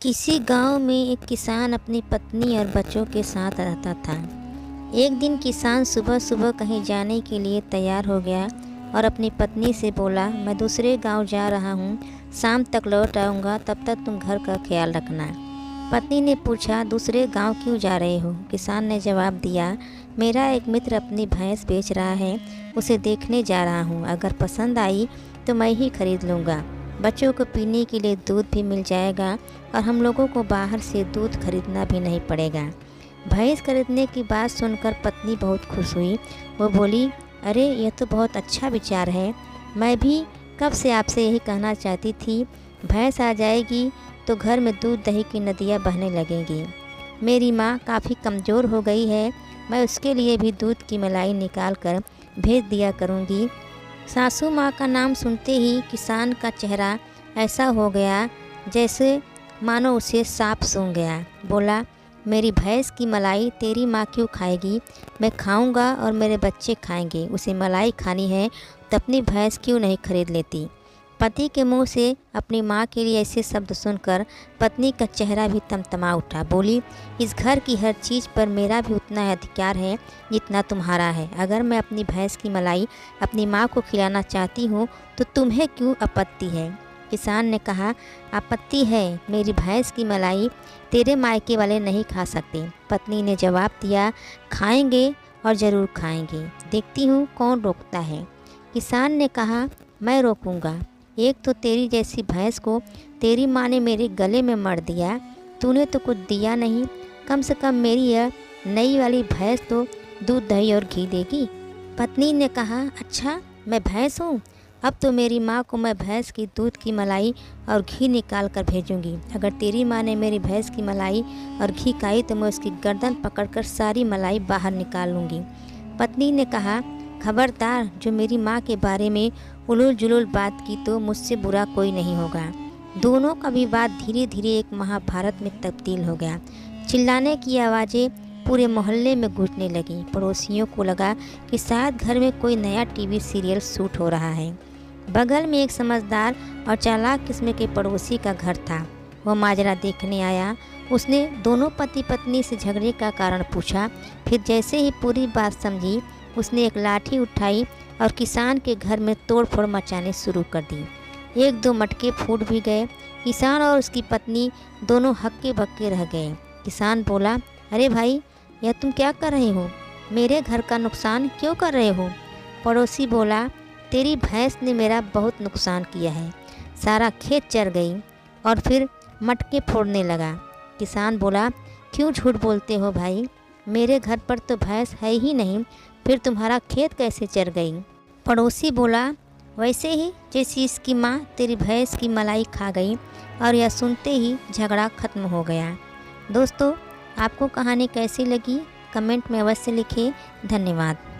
किसी गांव में एक किसान अपनी पत्नी और बच्चों के साथ रहता था। एक दिन किसान सुबह सुबह कहीं जाने के लिए तैयार हो गया और अपनी पत्नी से बोला, मैं दूसरे गांव जा रहा हूं, शाम तक लौट आऊँगा, तब तक तुम घर का ख्याल रखना। पत्नी ने पूछा, दूसरे गांव क्यों जा रहे हो? किसान ने जवाब दिया, मेरा एक मित्र अपनी भैंस बेच रहा है, उसे देखने जा रहा हूँ। अगर पसंद आई तो मैं ही खरीद लूँगा। बच्चों को पीने के लिए दूध भी मिल जाएगा और हम लोगों को बाहर से दूध खरीदना भी नहीं पड़ेगा। भैंस खरीदने की बात सुनकर पत्नी बहुत खुश हुई। वो बोली, अरे यह तो बहुत अच्छा विचार है, मैं भी कब से आपसे यही कहना चाहती थी। भैंस आ जाएगी तो घर में दूध दही की नदियाँ बहने लगेंगी। मेरी माँ काफ़ी कमज़ोर हो गई है, मैं उसके लिए भी दूध की मलाई निकाल कर भेज दिया करूँगी। सासू माँ का नाम सुनते ही किसान का चेहरा ऐसा हो गया जैसे मानो उसे सांप सूंघ गया। बोला, मेरी भैंस की मलाई तेरी माँ क्यों खाएगी? मैं खाऊंगा और मेरे बच्चे खाएंगे। उसे मलाई खानी है तो अपनी भैंस क्यों नहीं खरीद लेती? पति के मुंह से अपनी माँ के लिए ऐसे शब्द सुनकर पत्नी का चेहरा भी तमतमा उठा। बोली, इस घर की हर चीज़ पर मेरा भी उतना अधिकार है जितना तुम्हारा है। अगर मैं अपनी भैंस की मलाई अपनी माँ को खिलाना चाहती हूँ तो तुम्हें क्यों आपत्ति है? किसान ने कहा, आपत्ति है, मेरी भैंस की मलाई तेरे मायके वाले नहीं खा सकते। पत्नी ने जवाब दिया, खाएंगे और ज़रूर खाएंगे, देखती हूँ कौन रोकता है। किसान ने कहा, मैं रोकूंगा। एक तो तेरी जैसी भैंस को तेरी माँ ने मेरे गले में मर दिया, तूने तो कुछ दिया नहीं। कम से कम मेरी यह नई वाली भैंस तो दूध दही और घी देगी। पत्नी ने कहा, अच्छा मैं भैंस हूँ, अब तो मेरी माँ को मैं भैंस की दूध की मलाई और घी निकाल कर भेजूँगी। अगर तेरी माँ ने मेरी भैंस की मलाई और घी खाई तो मैं उसकी गर्दन पकड़कर सारी मलाई बाहर निकाल लूँगी। पत्नी ने कहा, खबरदार, जो मेरी माँ के बारे में उलूल जुलूल बात की तो मुझसे बुरा कोई नहीं होगा। दोनों का विवाद धीरे धीरे एक महाभारत में तब्दील हो गया। चिल्लाने की आवाज़ें पूरे मोहल्ले में गूंजने लगी। पड़ोसियों को लगा कि शायद घर में कोई नया टीवी सीरियल शूट हो रहा है। बगल में एक समझदार और चालाक किस्म के पड़ोसी का घर था। वह माजरा देखने आया। उसने दोनों पति पत्नी से झगड़े का कारण पूछा। फिर जैसे ही पूरी बात समझी, उसने एक लाठी उठाई और किसान के घर में तोड़फोड़ मचाने शुरू कर दी। एक दो मटके फूट भी गए। किसान और उसकी पत्नी दोनों हक्के बक्के रह गए। किसान बोला, अरे भाई, यह तुम क्या कर रहे हो? मेरे घर का नुकसान क्यों कर रहे हो? पड़ोसी बोला, तेरी भैंस ने मेरा बहुत नुकसान किया है, सारा खेत चर गई और फिर मटके फोड़ने लगा। किसान बोला, क्यों झूठ बोलते हो भाई? मेरे घर पर तो भैंस है ही नहीं, फिर तुम्हारा खेत कैसे चर गई? पड़ोसी बोला, वैसे ही जैसी इसकी माँ तेरी भैंस की मलाई खा गई। और यह सुनते ही झगड़ा खत्म हो गया। दोस्तों, आपको कहानी कैसी लगी कमेंट में अवश्य लिखें। धन्यवाद।